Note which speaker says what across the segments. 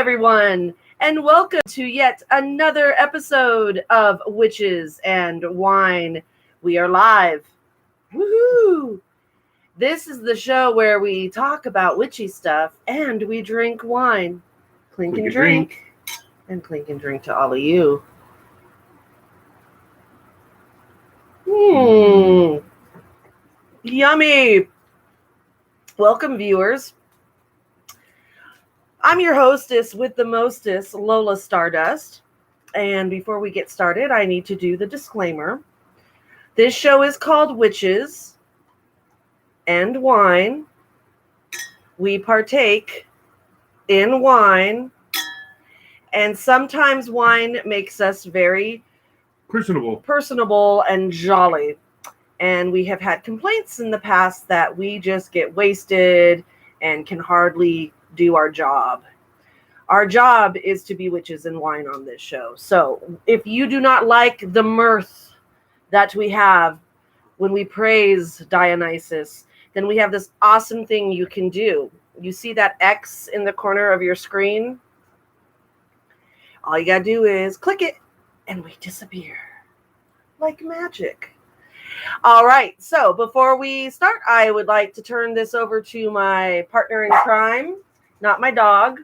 Speaker 1: everyone, and welcome to yet another episode of Witches and Wine. We are live. Woohoo! This is the show where we talk about witchy stuff and we drink wine. Clink and drink. And clink and drink to all of you. Yummy! Welcome, viewers. I'm your hostess with the mostest, Lola Stardust. And before we get started, I need to do the disclaimer. This show is called Witches and Wine. We partake in wine. And sometimes wine makes us very personable and jolly. And we have had complaints in the past that we just get wasted and can hardly do our job. Our job is to be witches and wine on this show. So if you do not like the mirth that we have when we praise Dionysus, then we have this awesome thing you can do. You see that X in the corner of your screen? All you gotta do is click it and we disappear like magic. All right, so before we start, I would like to turn this over to my partner in crime, not my dog,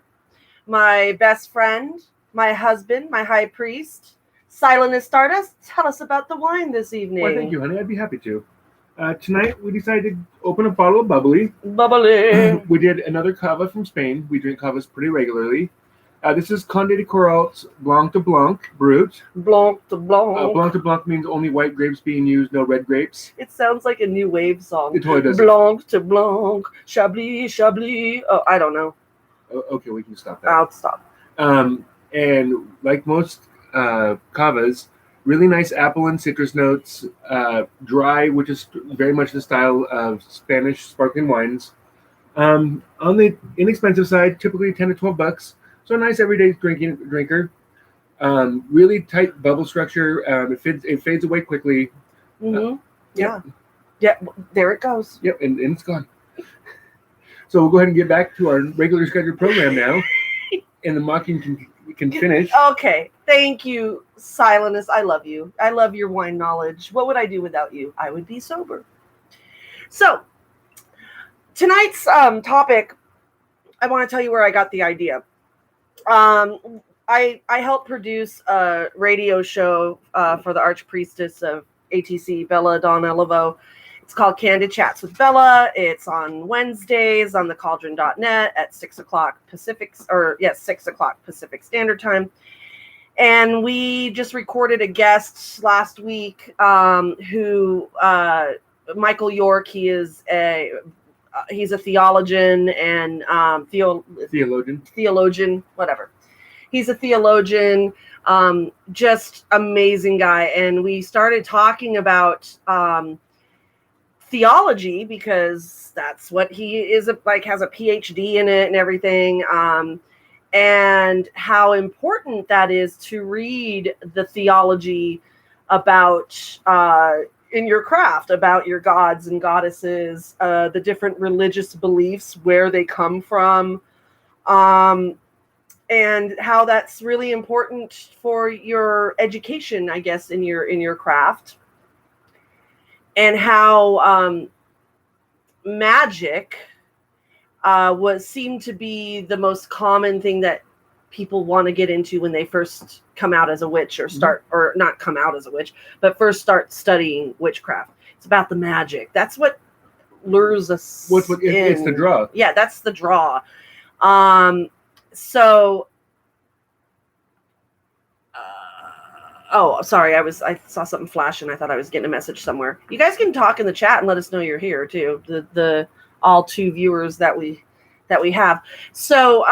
Speaker 1: my best friend, my husband, my high priest, Silenus Stardust. Tell us about the wine this evening.
Speaker 2: Well, thank you, honey. I'd be happy to. Tonight, we decided to open a bottle of bubbly.
Speaker 1: Bubbly.
Speaker 2: We did another cava from Spain. We drink cavas pretty regularly. This is Conde de Corral's Blanc de Blanc Brut.
Speaker 1: Blanc de Blanc.
Speaker 2: Blanc de Blanc means only white grapes being used, no red grapes.
Speaker 1: It sounds like a new wave song.
Speaker 2: It totally does.
Speaker 1: Blanc de Blanc, Chablis, Chablis. Oh, I don't know.
Speaker 2: Okay, we can stop that.
Speaker 1: I'll stop.
Speaker 2: And like most cavas, really nice apple and citrus notes. Dry, which is very much the style of Spanish sparkling wines. On the inexpensive side, typically 10 to 12 bucks. So a nice everyday drinker. Really tight bubble structure. It fades away quickly.
Speaker 1: Mm-hmm. Yeah. There it goes.
Speaker 2: Yep, and it's gone. So we'll go ahead and get back to our regular scheduled program now. And the mocking can finish.
Speaker 1: Okay. Thank you, Silenus. I love you. I love your wine knowledge. What would I do without you? I would be sober. So tonight's topic, I want to tell you where I got the idea. I helped produce a radio show for the Archpriestess of ATC, Bella Donellivo. It's called Candid Chats with Bella. It's on Wednesdays on thecauldron.net at 6 o'clock Pacific Pacific Standard Time. And we just recorded a guest last week who Michael York. He's a theologian and theologian, whatever. He's a theologian, just amazing guy. And we started talking about theology because that's what he is, has a PhD in it and everything. And how important that is to read the theology about in your craft, about your gods and goddesses, the different religious beliefs, where they come from, and how that's really important for your education, I guess, in your craft, and how magic seemed to be the most common thing that people want to get into when they first come out as a witch or or not come out as a witch, but first start studying witchcraft. It's about the magic. That's what lures us in.
Speaker 2: It's the draw.
Speaker 1: Yeah, that's the draw. Sorry. I saw something flash and I thought I was getting a message somewhere. You guys can talk in the chat and let us know you're here too. The all two viewers that we have. So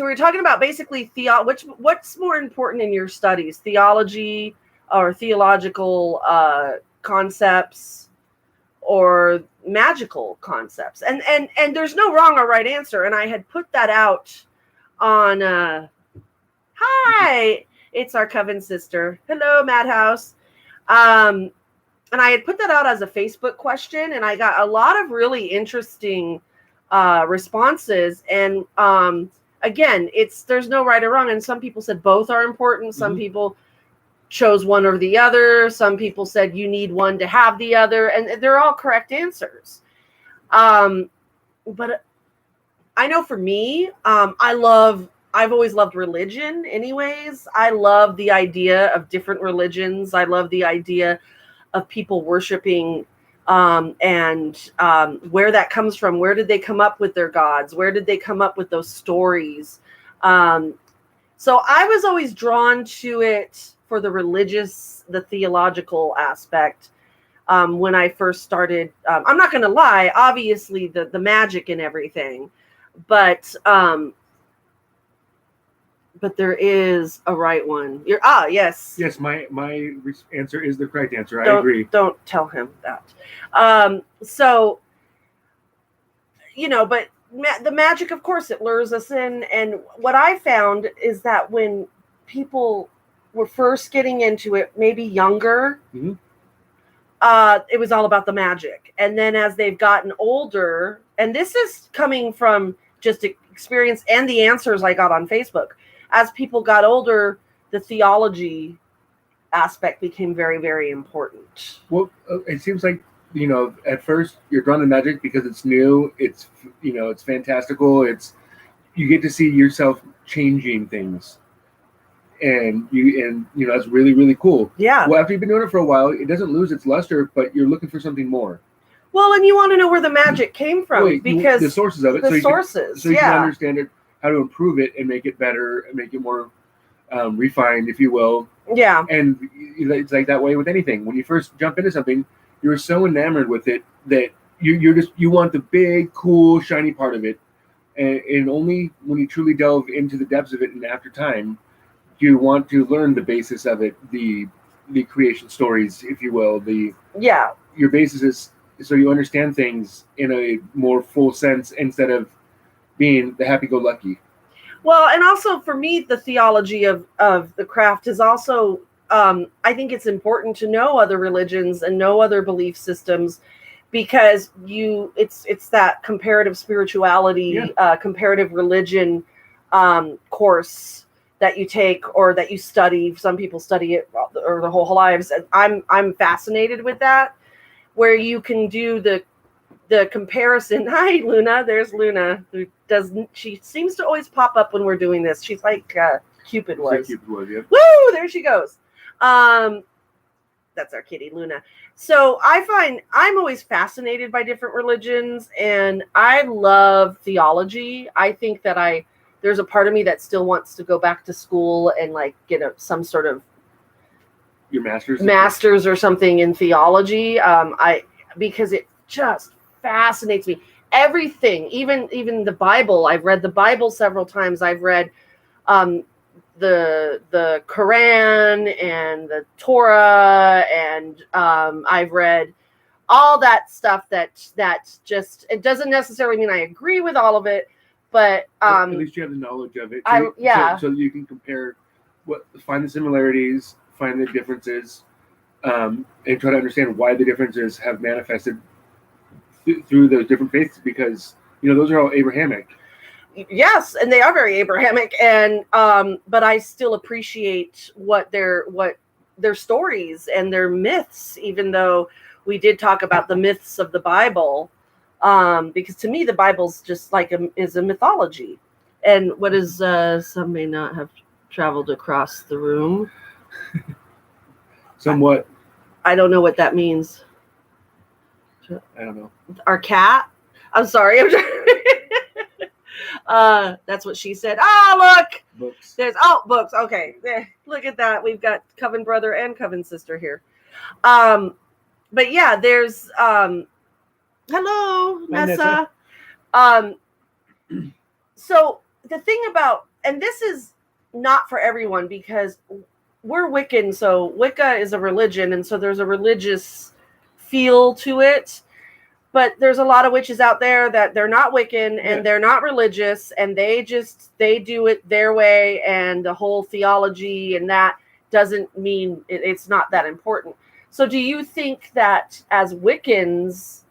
Speaker 1: we're talking about basically what's more important in your studies, theology or theological concepts or magical concepts. And there's no wrong or right answer. And I had put that out on hi, it's our coven sister. Hello, Madhouse. And I had put that out as a Facebook question, and I got a lot of really interesting responses. And again, there's no right or wrong. And some people said both are important. Some people chose one or the other. Some people said you need one to have the other, and they're all correct answers. But I know for me, I've always loved religion anyways. I love the idea of different religions. I love the idea of people worshiping and where that comes from. Where did they come up with their gods? Where did they come up with those stories? So I was always drawn to it for the religious, the theological aspect. When I first started, I'm not going to lie, obviously the magic and everything, but there is a right one. Yes.
Speaker 2: Yes, my answer is the correct answer. I agree.
Speaker 1: Don't tell him that. So, but the magic, of course, it lures us in. And what I found is that when people were first getting into it, maybe younger, it was all about the magic. And then as they've gotten older, and this is coming from just experience and the answers I got on Facebook, as people got older, the theology aspect became very, very important.
Speaker 2: Well, it seems like, at first you're drawn to magic because it's new, it's fantastical, you get to see yourself changing things. And that's really, really cool.
Speaker 1: Yeah.
Speaker 2: Well, after you've been doing it for a while, it doesn't lose its luster, but you're looking for something more.
Speaker 1: Well, and you want to know where the magic came from, because
Speaker 2: the sources of it.
Speaker 1: So you can
Speaker 2: understand it, how to improve it and make it better and make it more refined, if you will.
Speaker 1: Yeah.
Speaker 2: And it's like that way with anything. When you first jump into something, you're so enamored with it that you want the big, cool, shiny part of it, and only when you truly delve into the depths of it, and after time, you want to learn the basis of it, the creation stories, if you will. Your basis is so you understand things in a more full sense instead of being the happy-go-lucky.
Speaker 1: Well, and also for me, the theology of the craft is also, I think it's important to know other religions and know other belief systems, because it's that comparative spirituality, comparative religion course that you take or that you study. Some people study it or their whole lives. And I'm fascinated with that, where you can do the comparison. Hi, Luna. There's Luna. She seems to always pop up when we're doing this. She's like Cupid was.
Speaker 2: Cupid was, yeah.
Speaker 1: Woo! There she goes. That's our kitty, Luna. So I find I'm always fascinated by different religions, and I love theology. I think that there's a part of me that still wants to go back to school and like get some sort of
Speaker 2: your
Speaker 1: master's or something in theology. Because it just fascinates me. Everything, even the Bible. I've read the Bible several times. I've read the Quran and the Torah, and I've read all that stuff that just, it doesn't necessarily mean I agree with all of it, but
Speaker 2: at least you have the knowledge of it. So you can compare, find the similarities, find the differences, and try to understand why the differences have manifested through those different faiths, because those are all Abrahamic.
Speaker 1: Yes, and they are very Abrahamic, and but I still appreciate what their stories and their myths, even though we did talk about the myths of the Bible, because to me the Bible's just like is a mythology. And what is some may not have traveled across the room.
Speaker 2: Somewhat.
Speaker 1: I don't know what that means.
Speaker 2: I don't know.
Speaker 1: Our cat? I'm sorry. That's what she said. Look!
Speaker 2: Books.
Speaker 1: Books. Okay. Look at that. We've got Coven brother and Coven sister here. But yeah, there's hello, Nessa. So the thing about, and this is not for everyone because we're Wiccan, so Wicca is a religion, and so there's a religious feel to it. But there's a lot of witches out there that they're not Wiccan and they're not religious, and they do it their way, and the whole theology and that doesn't mean it's not that important. So do you think that as Wiccans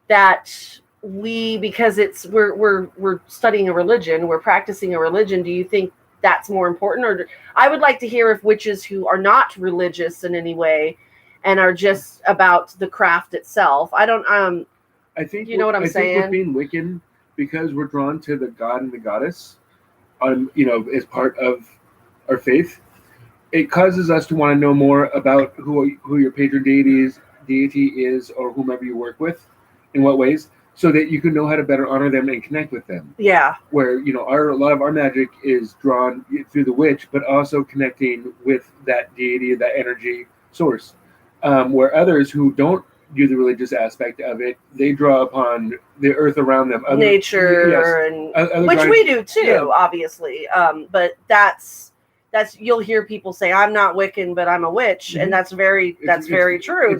Speaker 1: that because we're studying a religion, we're practicing a religion, do you think that's more important? Or I would like to hear if witches who are not religious in any way and are just about the craft itself. I don't
Speaker 2: I think
Speaker 1: you know what I'm saying?
Speaker 2: Think with being Wiccan, because we're drawn to the god and the goddess, as part of our faith, it causes us to want to know more about who your patron deity is, or whomever you work with, in what ways, so that you can know how to better honor them and connect with them.
Speaker 1: Yeah.
Speaker 2: Where a lot of our magic is drawn through the witch, but also connecting with that deity, that energy source. Where others who don't do the religious aspect of it, they draw upon the earth around them,
Speaker 1: nature, and which we do too, obviously. But that's you'll hear people say, "I'm not Wiccan, but I'm a witch," and that's very true.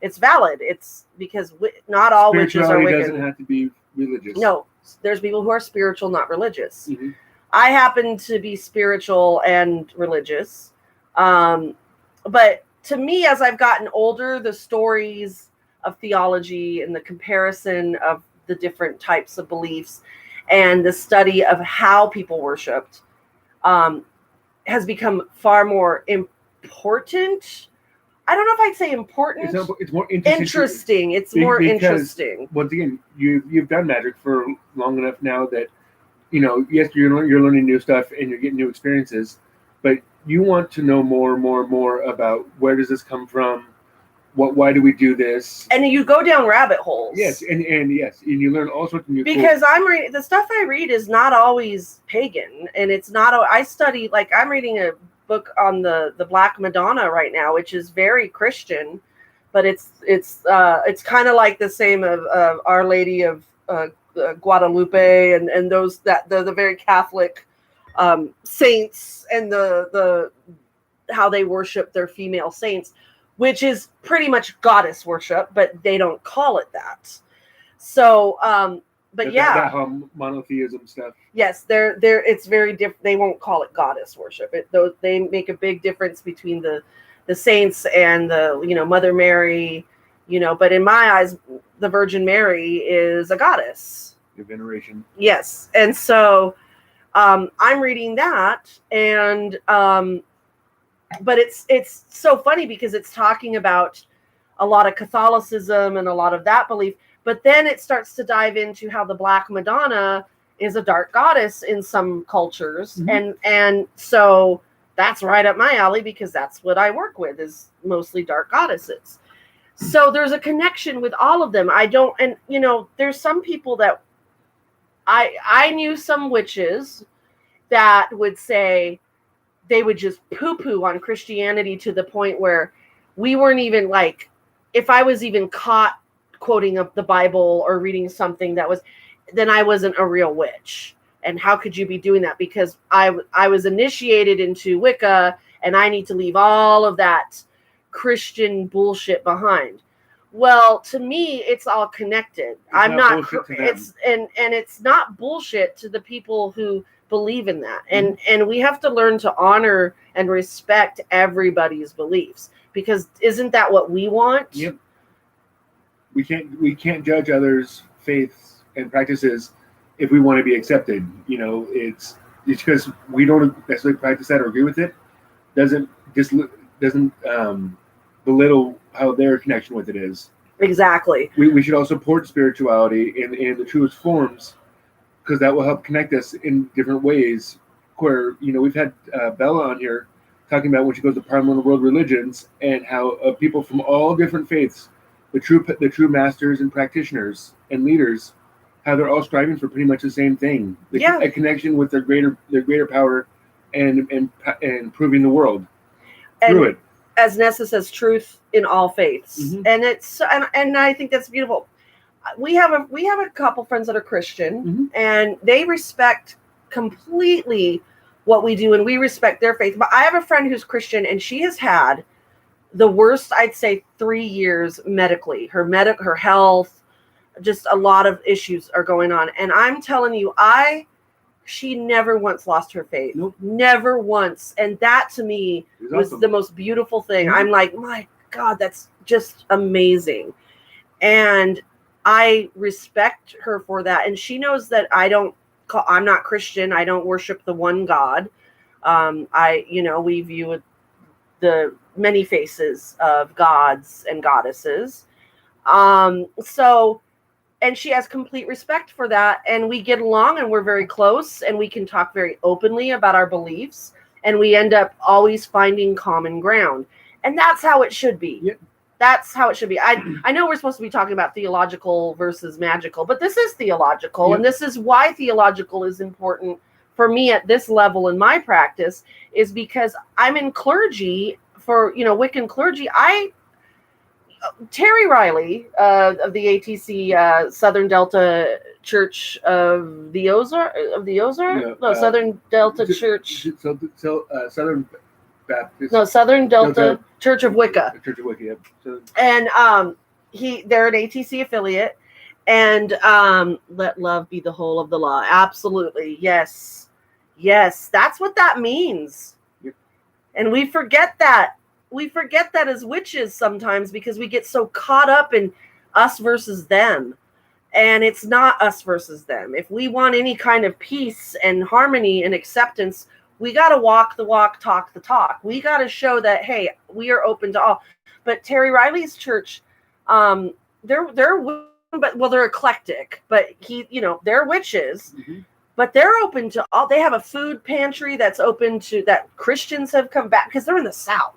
Speaker 1: It's valid. It's because not all witches are Wiccan.
Speaker 2: Doesn't have to be religious.
Speaker 1: No, there's people who are spiritual, not religious. Mm-hmm. I happen to be spiritual and religious, but to me, as I've gotten older, the stories of theology and the comparison of the different types of beliefs and the study of how people worshipped has become far more important. I don't know if I'd say important.
Speaker 2: It's more
Speaker 1: interesting. It's more interesting.
Speaker 2: Once again, you've done magic for long enough now that, yes, you're learning new stuff and you're getting new experiences, but you want to know more about where does this come from, why do we do this, and you go down rabbit holes. Yes, and you learn all sorts of new. Because I'm reading the stuff I read is not always pagan, and it's not. I study, like, I'm reading a book on the Black Madonna right now, which is very Christian, but it's kind of like the same of Our Lady of Guadalupe and those that the very Catholic saints and the how they worship their female saints, which is pretty much goddess worship, but they don't call it that. So, but that monotheism stuff. Yes, they're it's very different. They won't call it goddess worship. They make a big difference between the saints and the Mother Mary, But in my eyes, the Virgin Mary is a goddess. Your veneration. Yes, and so I'm reading that, and but it's so funny because it's talking about a lot of Catholicism and a lot of that belief. But then it starts to dive into how the Black Madonna is a dark goddess in some cultures. Mm-hmm. And so that's right up my alley because that's what I work with is mostly dark goddesses. So there's a connection with all of them. There's some people that I knew some witches that would say they would just poo-poo on Christianity to the point where we weren't even like, if I was even caught quoting of the Bible or reading something then I wasn't a real witch. And how could you be doing that? Because I was initiated into Wicca and I need to leave all of that Christian bullshit behind. Well, to me, it's all connected. It's not bullshit to the people who believe in that. And we have to learn to honor and respect everybody's beliefs, because isn't that what we want? Yep. We can't judge others' faiths and practices if we want to be accepted. It's because we don't necessarily practice that or agree with it doesn't belittle how their connection with it is. Exactly. We should also support spirituality in the truest forms, because that will help connect us in different ways. Where we've had Bella on here talking about when she goes to Parliament of World Religions and how people from all different faiths, the true masters and practitioners and leaders, how they're all striving for pretty much the same thing. A connection with their greater power and improving the world through it. As Nessa says, truth in all faiths. Mm-hmm. And I think that's beautiful. We have a couple friends that are Christian, mm-hmm. and they respect completely what we do, and we respect their faith. But I have a friend who's Christian, and she has had the worst, I'd say, 3 years medically. Her health, just a lot of issues are going on. And I'm telling you, she never once lost her faith. Nope. Never once. And that to me was awesome. The most beautiful thing. Mm-hmm. I'm like, my God, that's just amazing. And
Speaker 1: I respect her for that, and she knows that I'm not Christian. I don't worship the one God. We view the many faces of gods and goddesses. So, and she has complete respect for that, and we get along, and we're very close, and we can talk very openly about our beliefs, and we end up always finding common ground, and that's how it should be.
Speaker 2: Yep.
Speaker 1: That's how it should be. I know we're supposed to be talking about theological versus magical, but this is theological,
Speaker 2: Yep.
Speaker 1: and this is why theological is important for me at this level in my practice, is because I'm in clergy for, Wiccan clergy. Terry Riley of the ATC Southern Delta Church of the Ozark, Southern Delta Church.
Speaker 2: Southern Baptist.
Speaker 1: No, Southern Delta Church of Wicca.
Speaker 2: Church of Wicca, yeah.
Speaker 1: And they're an ATC affiliate, and let love be the whole of the law. Absolutely, yes, that's what that means.
Speaker 2: Yep.
Speaker 1: And we forget that. We forget that as witches sometimes because we get so caught up in us versus them. And it's not us versus them. If we want any kind of peace and harmony and acceptance, we got to walk the walk, talk the talk. We got to show that, hey, we are open to all. But Terry Riley's church, they're eclectic, but they're witches.
Speaker 2: Mm-hmm.
Speaker 1: But they're open to all. They have a food pantry that's open to that. Christians have come back because they're in the South.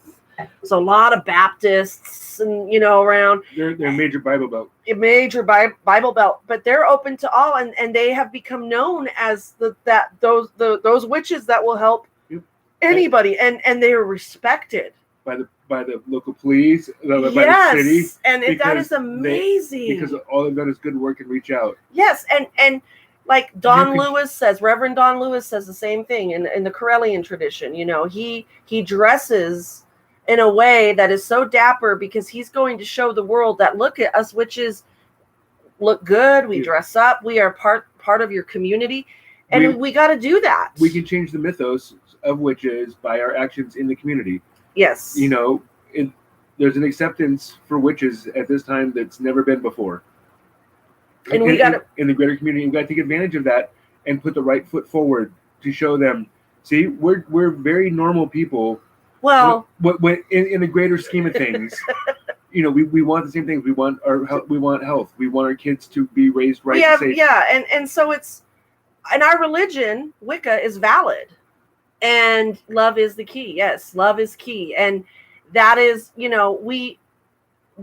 Speaker 1: So a lot of Baptists and around.
Speaker 2: They're a major Bible belt.
Speaker 1: A major Bible belt, but they're open to all, and they have become known as those witches that will help anybody, and they are respected
Speaker 2: by the local police, by the city.
Speaker 1: And that is amazing
Speaker 2: because all they've done is good work and reach out.
Speaker 1: Yes, and like Reverend Don Lewis says the same thing in the Corellian tradition. He dresses in a way that is so dapper because he's going to show the world that, look at us witches, look good, we dress up, we are part of your community, and we got to do that.
Speaker 2: We can change the mythos of witches by our actions in the community.
Speaker 1: Yes.
Speaker 2: There's an acceptance for witches at this time that's never been before.
Speaker 1: And we got to,
Speaker 2: in the greater community, we got to take advantage of that and put the right foot forward to show them, see, we're very normal people.
Speaker 1: Well,
Speaker 2: in the greater scheme of things, we want the same things. We want health. We want our kids to be raised right and safe.
Speaker 1: Yeah, and so it's, in our religion, Wicca is valid, and love is the key. Yes, love is key, and that is, the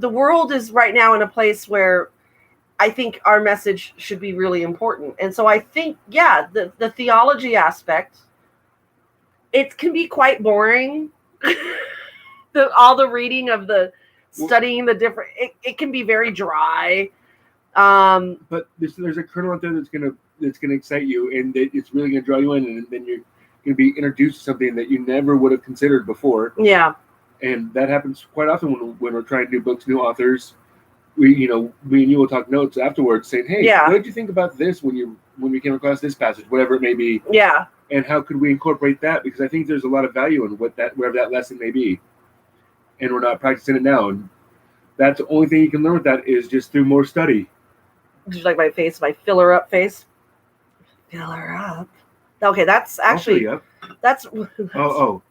Speaker 1: world is right now in a place where I think our message should be really important, and so I think, the theology aspect, it can be quite boring. All the reading of studying the different, it can be very dry.
Speaker 2: But there's a kernel out there that's gonna excite you, and it's really gonna draw you in, and then you're gonna be introduced to something that you never would have considered before.
Speaker 1: Yeah.
Speaker 2: And that happens quite often when we're trying new books, new authors. Me and you will talk notes afterwards, saying, "Hey, what did you think about this when we came across this passage, whatever it may be?"
Speaker 1: Yeah.
Speaker 2: And how could we incorporate that? Because I think there's a lot of value in whatever that lesson may be. And we're not practicing it now. And that's the only thing you can learn with that is just through more study.
Speaker 1: Did you like my face, my fill her up face? Fill her up. Okay, that's actually that's
Speaker 2: FEEL.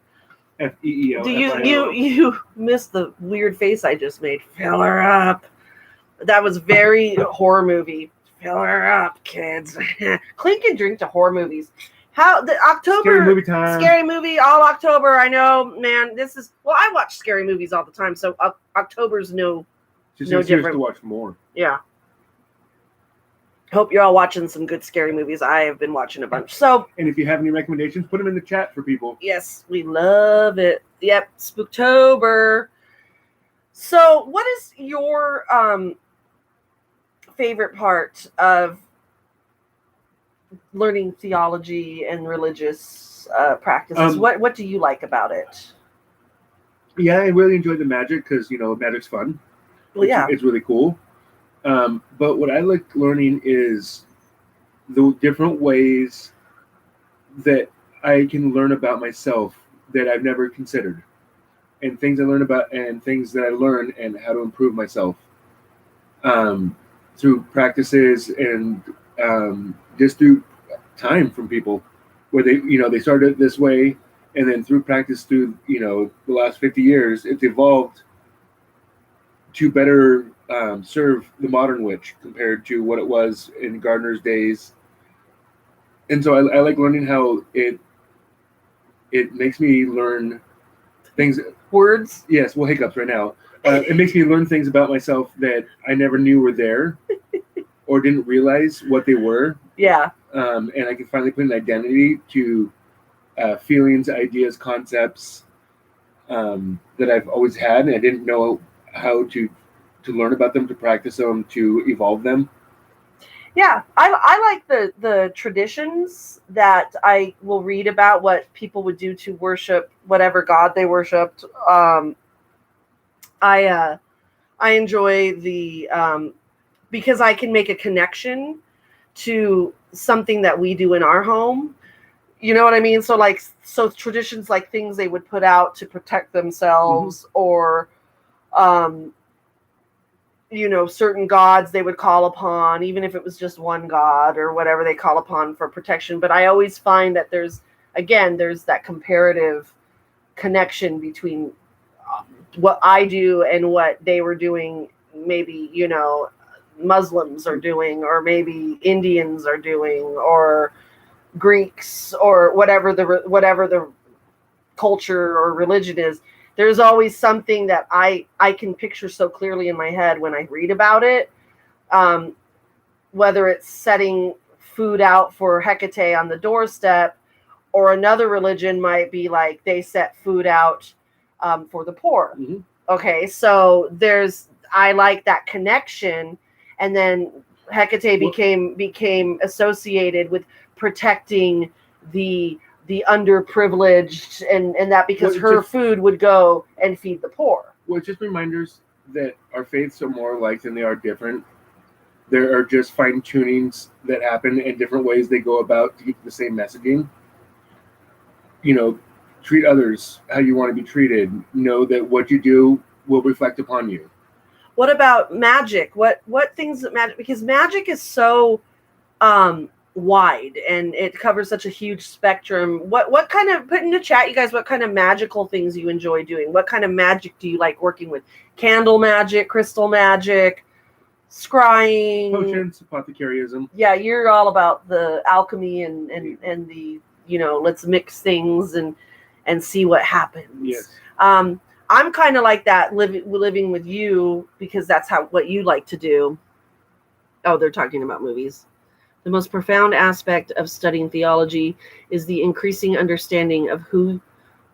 Speaker 1: Do you missed the weird face I just made? Fill her up. That was very horror movie. Fill her up, kids. Clink and drink to horror movies. How the October
Speaker 2: scary movie time.
Speaker 1: Scary movie all October. I know, man. I watch scary movies all the time, so October's no different.
Speaker 2: To watch more.
Speaker 1: Yeah. Hope you're all watching some good scary movies. I have been watching a bunch. So,
Speaker 2: and if you have any recommendations, put them in the chat for people.
Speaker 1: Yes, we love it. Yep, Spooktober. So, what is your favorite part of learning theology and religious practices? What do you like about it?
Speaker 2: Yeah, I really enjoyed the Magick because Magic's fun.
Speaker 1: Well,
Speaker 2: it's really cool. But what I like learning is the different ways that I can learn about myself that I've never considered, and things I learn about, and things that I learn, and how to improve myself. through practices and just through time from people, where they started this way, and then through practice through the last 50 years, it's evolved to better serve the modern witch compared to what it was in Gardner's days. And so I like learning how it makes me learn things.
Speaker 1: Words?
Speaker 2: Yes, well, hiccups right now. It makes me learn things about myself that I never knew were there or didn't realize what they were.
Speaker 1: Yeah.
Speaker 2: And I can finally put an identity to feelings, ideas, concepts that I've always had, and I didn't know how to learn about them, to practice them, to evolve them.
Speaker 1: Yeah, I like the traditions that I will read about what people would do to worship whatever god they worshipped. I enjoy the because I can make a connection to something that we do in our home. You know what I mean? So traditions like things they would put out to protect themselves, or certain gods they would call upon, even if it was just one god or whatever they call upon for protection. But I always find that there's that comparative connection between what I do and what they were doing. Maybe, Muslims are doing, or maybe Indians are doing, or Greeks, or whatever the culture or religion is. There's always something that I can picture so clearly in my head when I read about it, whether it's setting food out for Hecate on the doorstep, or another religion might be like they set food out for the poor.
Speaker 2: Mm-hmm.
Speaker 1: Okay, so I like that connection, and then Hecate became associated with protecting the underprivileged, and that because her food would go and feed the poor.
Speaker 2: Well, it's just reminders that our faiths are more alike than they are different. There are just fine tunings that happen in different ways they go about to get the same messaging. Treat others how you want to be treated. Know that what you do will reflect upon you.
Speaker 1: What about magic? What things that magic? Because magic is so wide, and it covers such a huge spectrum. What kind of, put in the chat, you guys, what kind of magical things you enjoy doing? What kind of magic do you like working with? Candle magic, crystal magic, scrying,
Speaker 2: potions, apothecaryism.
Speaker 1: Yeah, you're all about the alchemy and the let's mix things and see what happens.
Speaker 2: Yes.
Speaker 1: I'm kind of like that, living with you, because that's what you like to do. Oh, they're talking about movies. The most profound aspect of studying theology is the increasing understanding of who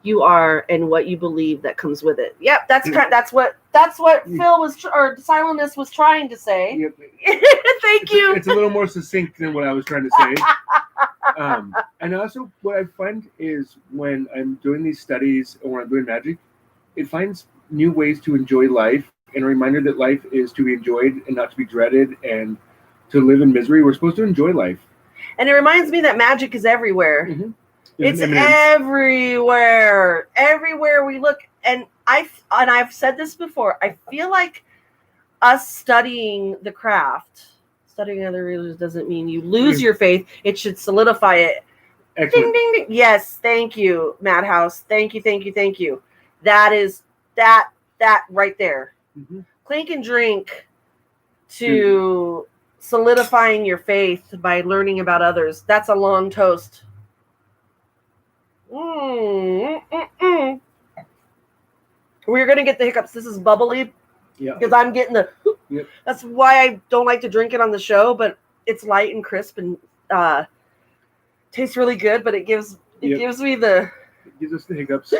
Speaker 1: you are and what you believe that comes with it. Yep, that's what Phil was, or Silentness was trying to say.
Speaker 2: Yep.
Speaker 1: Thank you.
Speaker 2: It's a little more succinct than what I was trying to say. And also, what I find is when I'm doing these studies or when I'm doing magic, it finds new ways to enjoy life, and a reminder that life is to be enjoyed and not to be dreaded, and to live in misery. We're supposed to enjoy life.
Speaker 1: And it reminds me that magic is everywhere.
Speaker 2: Mm-hmm.
Speaker 1: It's everywhere. Everywhere we look. And I've said this before. I feel like us studying the craft, studying other religions, doesn't mean you lose your faith. It should solidify it.
Speaker 2: Excellent.
Speaker 1: Ding, ding, ding. Yes, thank you, Madhouse. Thank you. That is that right there.
Speaker 2: Mm-hmm.
Speaker 1: Clink and drink to solidifying your faith by learning about others. That's a long toast. We're going to get the hiccups. This is bubbly.
Speaker 2: Yeah.
Speaker 1: Because I'm getting the...
Speaker 2: Yep.
Speaker 1: That's why I don't like to drink it on the show, but it's light and crisp and tastes really good, but it gives me the...
Speaker 2: It gives us the hiccups.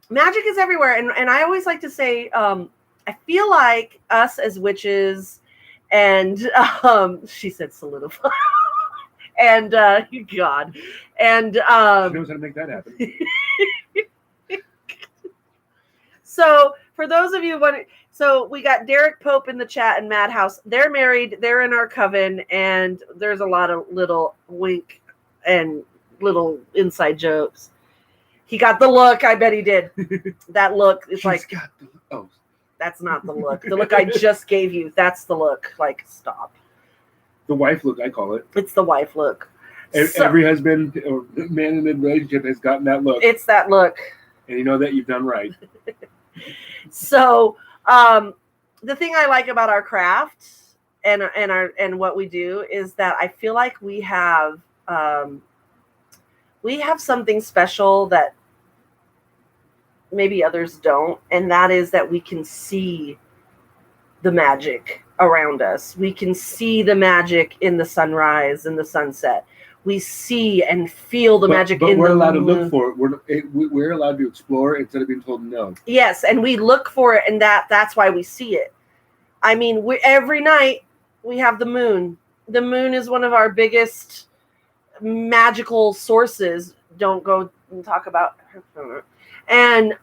Speaker 1: Magic is everywhere, and I always like to say, I feel like us as witches, and she said solidify, and God, and
Speaker 2: she knows how to make that happen.
Speaker 1: So for those of you so we got Derek Pope in the chat and Madhouse. They're married. They're in our coven, and there's a lot of little wink and little inside jokes. He got the look. I bet he did. That look. It's like, That's not the look. The look I just gave you, that's the look. Like, stop.
Speaker 2: The wife look, I call it.
Speaker 1: It's the wife look.
Speaker 2: Every husband or man in a relationship has gotten that look.
Speaker 1: It's that look.
Speaker 2: And you know that you've done right.
Speaker 1: So, the thing I like about our craft and what we do is that I feel like we have something special that maybe others don't, and that is that we can see the magic around us. We can see the magic in the sunrise and the sunset. We see and feel the magic in the moon. But
Speaker 2: we're allowed to look for it. We're allowed to explore instead of being told no.
Speaker 1: Yes, and we look for it, and that's why we see it. I mean, every night we have the moon. The moon is one of our biggest magical sources. Don't go and talk about her. And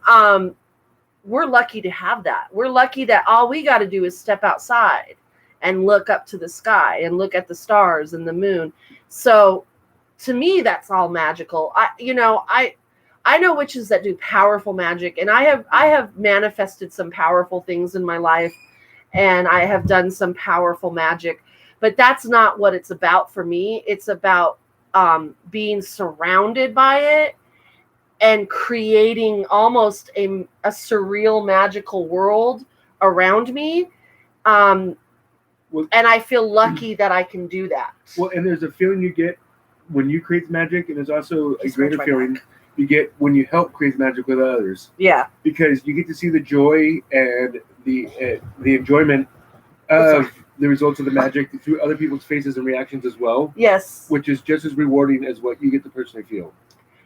Speaker 1: we're lucky to have that. We're lucky that all we got to do is step outside and look up to the sky and look at the stars and the moon. So to me, that's all magical. I know witches that do powerful magic, and I have manifested some powerful things in my life, and I have done some powerful magic, but that's not what it's about for me. It's about being surrounded by it and creating almost a surreal magical world around me. And I feel lucky that I can do that.
Speaker 2: Well, and there's a feeling you get when you create magic, and there's also a greater feeling you get when you help create magic with others.
Speaker 1: Yeah.
Speaker 2: Because you get to see the joy and the enjoyment of the results of the magic through other people's faces and reactions as well.
Speaker 1: Yes.
Speaker 2: Which is just as rewarding as what you get to personally feel.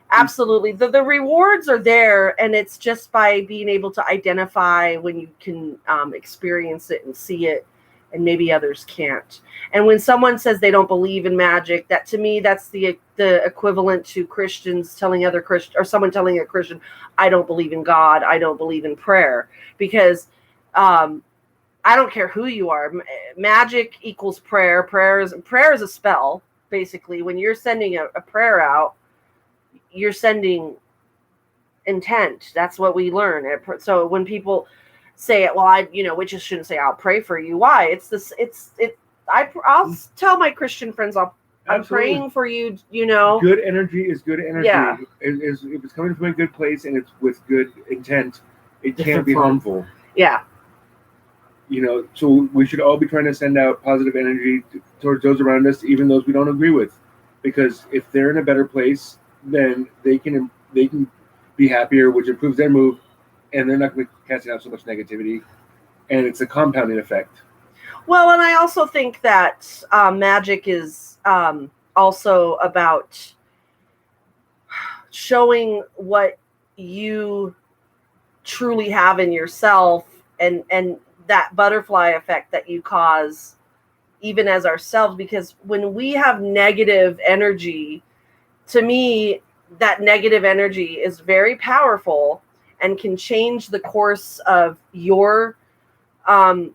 Speaker 1: Absolutely. The rewards are there, and it's just by being able to identify when you can experience it and see it, and maybe others can't. And when someone says they don't believe in magic, that to me, that's the equivalent to Christians telling other Christians, or someone telling a Christian, I don't believe in God, I don't believe in prayer. Because I don't care who you are. Magic equals prayer. Prayer is a spell, basically. When you're sending a prayer out, you're sending intent. That's what we learn. So when people say it, well, witches shouldn't say I'll pray for you. Why? I'll tell my Christian friends I'm praying for you.
Speaker 2: Good energy is good energy.
Speaker 1: Yeah.
Speaker 2: If it's coming from a good place and it's with good intent, it can't be harmful.
Speaker 1: Yeah.
Speaker 2: So we should all be trying to send out positive energy towards those around us, even those we don't agree with, because if they're in a better place, then they can be happier, which improves their mood, and they're not going to be casting out so much negativity, and it's a compounding effect.
Speaker 1: Well, and I also think that magic is also about showing what you truly have in yourself, and that butterfly effect that you cause even as ourselves, because when we have negative energy, to me, that negative energy is very powerful and can change the course of your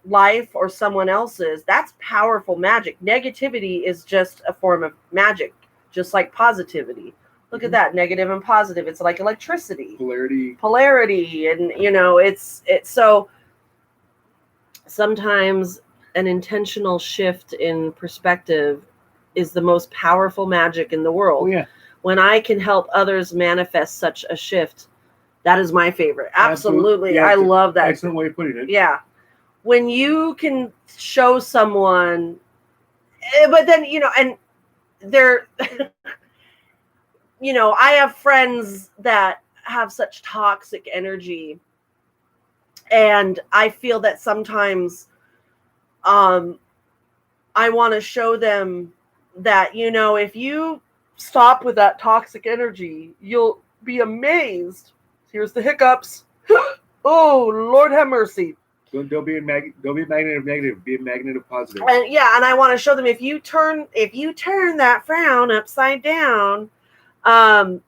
Speaker 1: life or someone else's. That's powerful magic. Negativity is just a form of magic, just like positivity. Look at that, negative and positive. It's like electricity. Polarity. And, it's so sometimes an intentional shift in perspective is the most powerful magic in the world.
Speaker 2: Oh, yeah.
Speaker 1: When I can help others manifest such a shift, that is my favorite. Absolutely. Yeah, I love that.
Speaker 2: Excellent way of putting it.
Speaker 1: Yeah. When you can show someone, but then, and they're, I have friends that have such toxic energy, and I feel that sometimes I want to show them that, if you stop with that toxic energy, you'll be amazed. Here's the hiccups. Oh, Lord have mercy.
Speaker 2: Don't be a magnet of negative. Be a magnet of positive.
Speaker 1: And I want to show them if you turn that frown upside down. But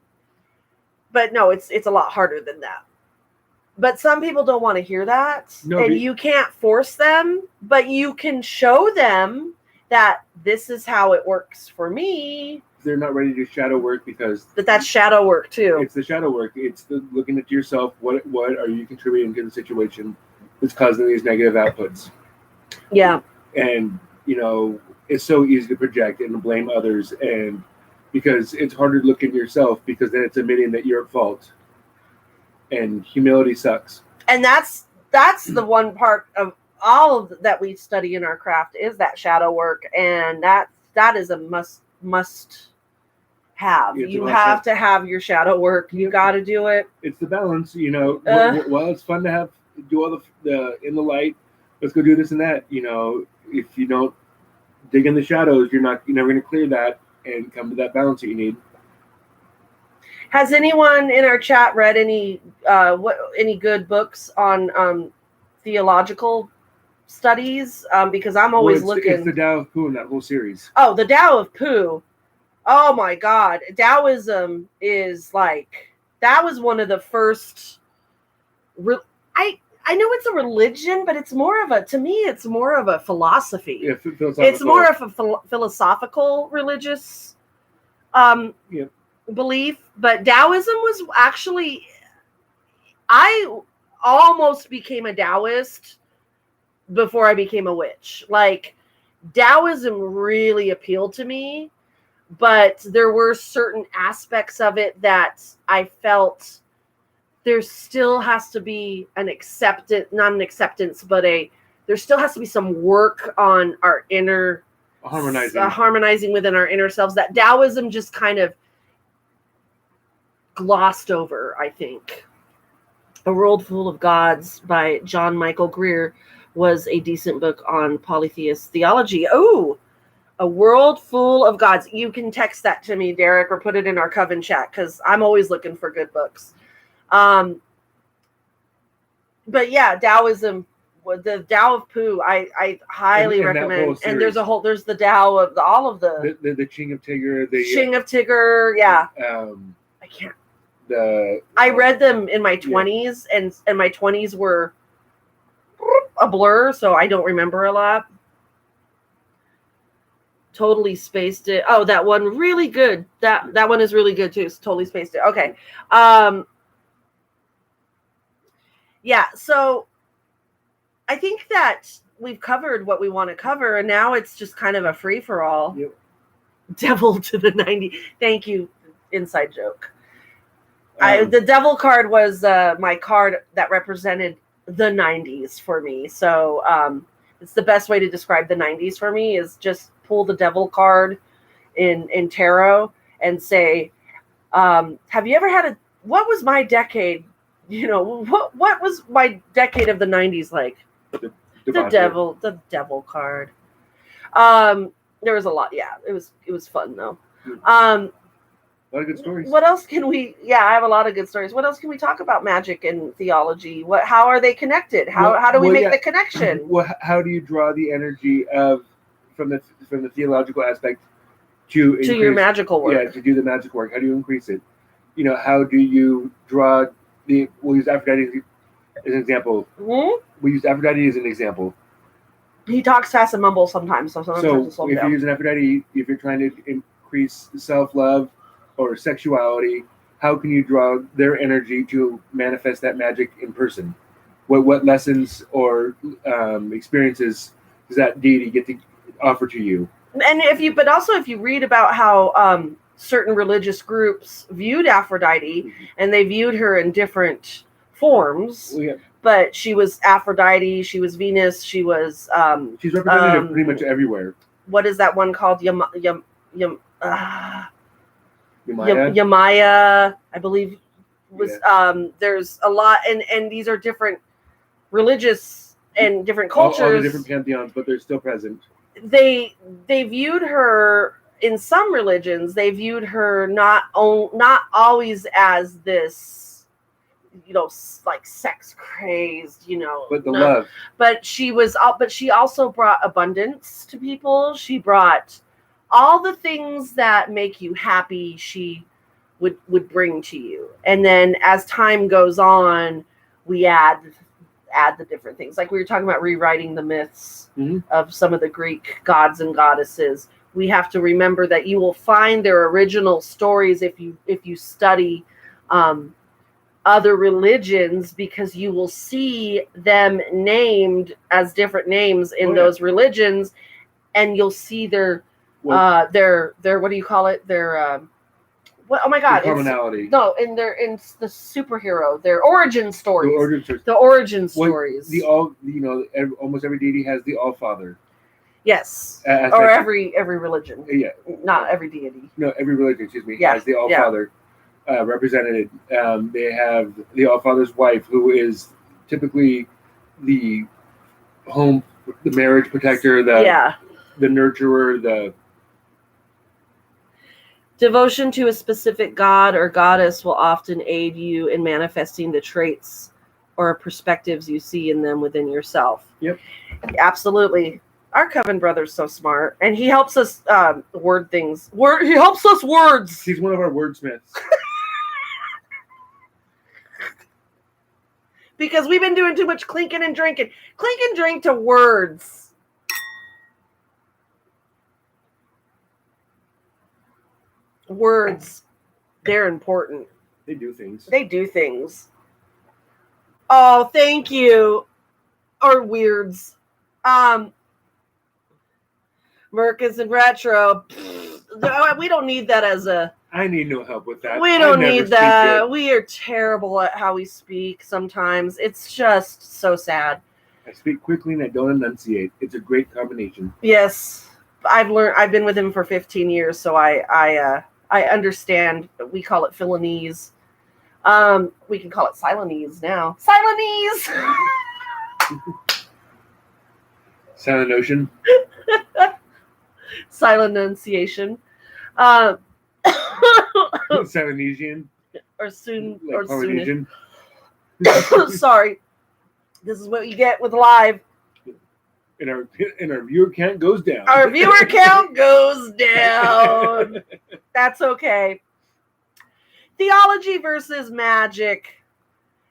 Speaker 1: no, it's a lot harder than that. But some people don't want to hear that, and you can't force them. But you can show them that this is how it works for me.
Speaker 2: They're not ready to do shadow work because
Speaker 1: that's shadow work too.
Speaker 2: It's the shadow work. It's the looking at yourself. What are you contributing to the situation? that's causing these negative outputs.
Speaker 1: Yeah.
Speaker 2: And, it's so easy to project and blame others, and because it's harder to look at yourself, because then it's admitting that you're at fault. And humility sucks.
Speaker 1: And that's the one part of all of that we study in our craft is that shadow work, and that is a must have. You have to have your shadow work. You got to do it.
Speaker 2: It's the balance, While it's fun to do all the in the light, let's go do this and that. If you don't dig in the shadows, you're never going to clear that and come to that balance that you need.
Speaker 1: Has anyone in our chat read any good books on theological studies? Because I'm always looking.
Speaker 2: It's the Tao of Pooh in that whole series.
Speaker 1: Oh, the Tao of Pooh. Oh my God, Taoism is that was one of the first. I know it's a religion, but it's more of a philosophy.
Speaker 2: Yeah,
Speaker 1: it's more of a philosophical religious belief. But Taoism was actually, I almost became a Taoist before I became a witch. Taoism really appealed to me, but there were certain aspects of it that I felt there still has to be an acceptance, not an acceptance, but there still has to be some work on our inner harmonizing within our inner selves, that Taoism just kind of glossed over, I think. A World Full of Gods by John Michael Greer was a decent book on polytheist theology. Oh, A World Full of Gods. You can text that to me, Derek, or put it in our Coven chat, because I'm always looking for good books. But yeah, Taoism, the Tao of Pooh, I highly recommend. And there's the Tao of all of the
Speaker 2: Ching of Tigger,
Speaker 1: Ching of Tigger. Yeah. I can't. I read them in my 20s, and my 20s were a blur, so I don't remember a lot. Totally spaced it. Oh, that one really good. That one is really good too. Totally spaced it. Okay. Yeah, so I think that we've covered what we want to cover, and now it's just kind of a free-for-all.
Speaker 2: Yep.
Speaker 1: Devil to the 90. Thank you. Inside joke. The devil card was my card that represented the 90s for me. So it's the best way to describe the 90s for me is just pull the devil card in tarot and say, have you ever had what was my decade? What was my decade of the 90s like? The devil card. There was a lot. Yeah, it was fun though.
Speaker 2: A lot of good stories.
Speaker 1: What else can we? Yeah, I have a lot of good stories. What else can we talk about magic and theology? How are they connected? How do we make the connection?
Speaker 2: Well, how do you draw the energy from the theological aspect to
Speaker 1: your magical work?
Speaker 2: Yeah, to do the magic work. How do you increase it? How do you draw we'll use Aphrodite as an example.
Speaker 1: Mm-hmm.
Speaker 2: We use Aphrodite as an example.
Speaker 1: He talks fast and mumbles sometimes, so
Speaker 2: if you're using Aphrodite, if you're trying to increase self-love or sexuality, how can you draw their energy to manifest that magic in person? What lessons or experiences does that deity get to offer to you?
Speaker 1: And if you read about how certain religious groups viewed Aphrodite, and they viewed her in different forms.
Speaker 2: Well, yeah.
Speaker 1: But she was Aphrodite, she was Venus, she was
Speaker 2: she's represented pretty much everywhere.
Speaker 1: What is that one called? Yamaya, I believe was there's a lot, and these are different religious and different cultures.
Speaker 2: All the different pantheons, but they're still present.
Speaker 1: They viewed her, in some religions, they viewed her not always as this, like sex crazed,
Speaker 2: But love.
Speaker 1: But she also brought abundance to people. She brought all the things that make you happy. She would bring to you. And then as time goes on, we add the different things. Like we were talking about rewriting the myths of some of the Greek gods and goddesses. We have to remember that you will find their original stories if you study other religions, because you will see them named as different names in those religions, and you'll see their what do you call it? Their what? Oh my God!
Speaker 2: Commonality.
Speaker 1: In the superhero, their origin stories. The origin stories.
Speaker 2: Almost every deity has the All-Father.
Speaker 1: Yes, or every religion.
Speaker 2: Yeah,
Speaker 1: not every deity.
Speaker 2: No, every religion. Excuse me. Has the All-Father represented. They have the All-Father's wife, who is typically the marriage protector, the nurturer, the
Speaker 1: devotion to a specific god or goddess will often aid you in manifesting the traits or perspectives you see in them within yourself.
Speaker 2: Yep.
Speaker 1: Absolutely. Our Coven brother's so smart, and he helps us word things. He helps us words.
Speaker 2: He's one of our wordsmiths.
Speaker 1: Because we've been doing too much clinking and drinking. Clink and drink to words. Words, they're important.
Speaker 2: They do things.
Speaker 1: They do things. Oh, thank you. Or weirds. Mercus and retro. We don't need that as a...
Speaker 2: I need no help with that.
Speaker 1: We don't need that. We are terrible at how we speak sometimes. It's just so sad.
Speaker 2: I speak quickly and I don't enunciate. It's a great combination.
Speaker 1: Yes. I've been with him for 15 years, so I understand. We call it Philanese. We can call it Silenese now. Silenese!
Speaker 2: Silent Ocean.
Speaker 1: Silent enunciation.
Speaker 2: Silenesian.
Speaker 1: Or soon.
Speaker 2: Like
Speaker 1: or
Speaker 2: Polynesian.
Speaker 1: Sorry. This is what you get with live.
Speaker 2: And our viewer count goes down.
Speaker 1: Our viewer count goes down. That's okay. Theology versus magic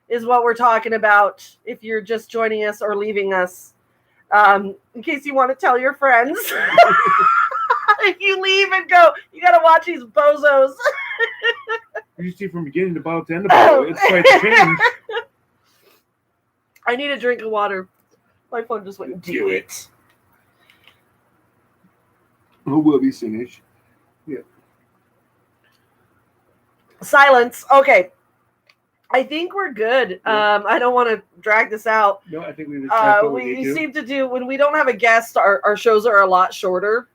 Speaker 1: is what we're talking about. If you're just joining us or leaving us, in case you want to tell your friends. If you leave and go, you got to watch these bozos.
Speaker 2: You see from beginning to bottle to end of bottle. It's quite a change.
Speaker 1: I need a drink of water. My phone just went, do it.
Speaker 2: Who will be finished? Yeah.
Speaker 1: Silence. Okay. I think we're good. Yeah. I don't want to drag this out.
Speaker 2: No, I think we just
Speaker 1: we seem to do, when we don't have a guest, our shows are a lot shorter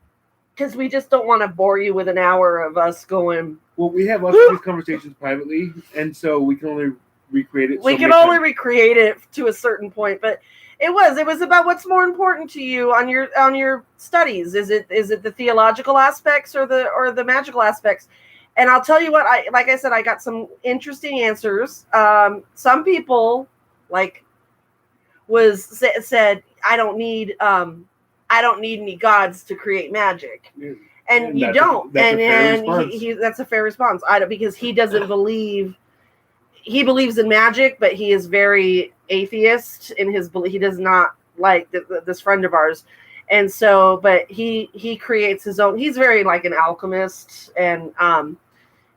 Speaker 1: because we just don't want to bore you with an hour of us going.
Speaker 2: Well, we have lots of these conversations privately, and so we can only recreate it.
Speaker 1: We can only recreate it to a certain point, but it was about what's more important to you on your studies. Is it the theological aspects or the magical aspects? And I'll tell you what, like I said, I got some interesting answers. Some people said I don't need any gods to create magic. Yeah. And you don't. That's a fair response. Because he doesn't believe. He believes in magic, but he is very atheist in his belief. He does not like this friend of ours. And so, but he creates his own. He's very like an alchemist, and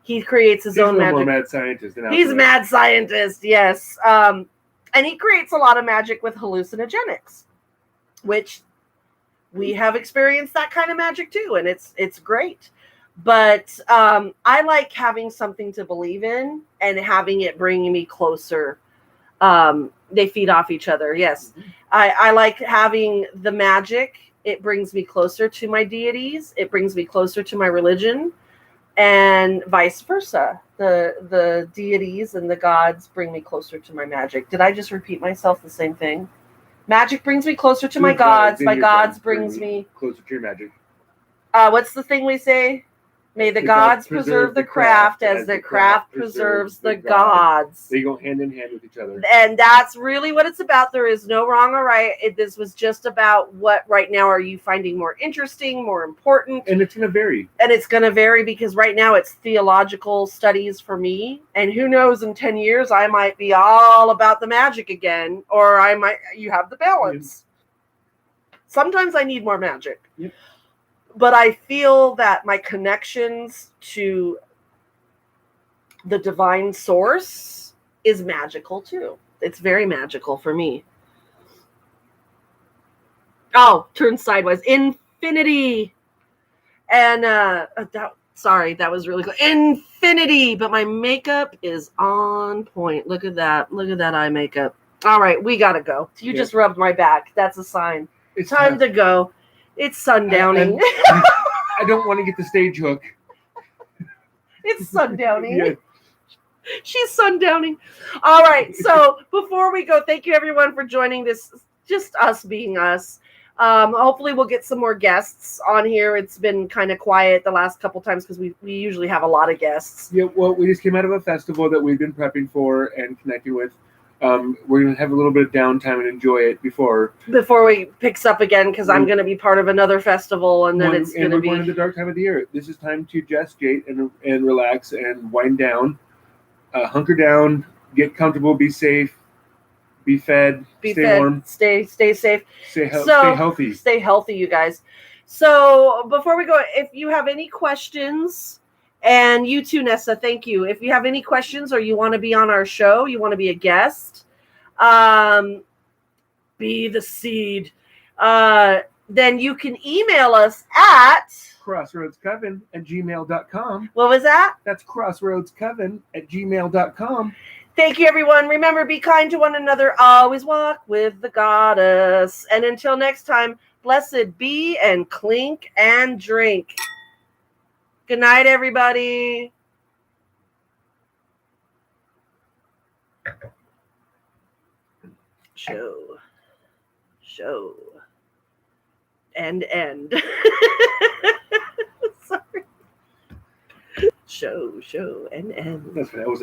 Speaker 1: he creates his own magic.
Speaker 2: More mad scientist than
Speaker 1: He's a mad scientist, yes. And he creates a lot of magic with hallucinogenics, which we have experienced that kind of magic too, and it's great. But I like having something to believe in and having it bring me closer. They feed off each other. Yes. Mm-hmm. I like having the magic. It brings me closer to my deities. It brings me closer to my religion, and vice versa. The deities and the gods bring me closer to my magic. Did I just repeat myself the same thing? Magic brings me closer to my gods. My gods brings me
Speaker 2: closer to your magic.
Speaker 1: What's the thing we say? May the gods preserve the craft as the craft preserves the gods.
Speaker 2: They go hand in hand with each other.
Speaker 1: And that's really what it's about. There is no wrong or right. This was just about what right now are you finding more interesting, more important.
Speaker 2: And it's going to vary.
Speaker 1: And it's going to vary because right now it's theological studies for me. And who knows, in 10 years, I might be all about the magic again. Or you have the balance. Yeah. Sometimes I need more magic.
Speaker 2: Yep.
Speaker 1: But I feel that my connections to the divine source is magical too. It's very magical for me. Oh, turn sideways. Infinity. And sorry, that was really cool. Infinity. But my makeup is on point. Look at that. Look at that eye makeup. All right, we gotta go. You just rubbed my back. That's a sign. It's time to go. It's sundowning.
Speaker 2: I don't want to get the stage hook.
Speaker 1: It's sundowning. Yeah. She's sundowning. All right. So before we go, thank you everyone for joining this. Just us being us. Hopefully we'll get some more guests on here. It's been kind of quiet the last couple times because we usually have a lot of guests.
Speaker 2: Yeah. Well, we just came out of a festival that we've been prepping for and connecting with. We're going to have a little bit of downtime and enjoy it before
Speaker 1: we picks up again, because I'm going to be part of another festival, and then it's going to be...
Speaker 2: we're going into the dark time of the year. This is time to gestate and relax and wind down, hunker down, get comfortable, be safe, be fed, stay warm,
Speaker 1: stay safe,
Speaker 2: stay healthy.
Speaker 1: Stay healthy, you guys. So before we go, if you have any questions... And you too, Nessa, thank you. If you have any questions or you want to be on our show, you want to be a guest, be the seed, then you can email us at
Speaker 2: crossroadscoven@gmail.com.
Speaker 1: What was that?
Speaker 2: That's crossroadscoven@gmail.com.
Speaker 1: Thank you, everyone. Remember, be kind to one another. Always walk with the goddess. And until next time, blessed be and clink and drink. Good night, everybody. Show, and end. Sorry. Show, and end.
Speaker 2: That's right. That was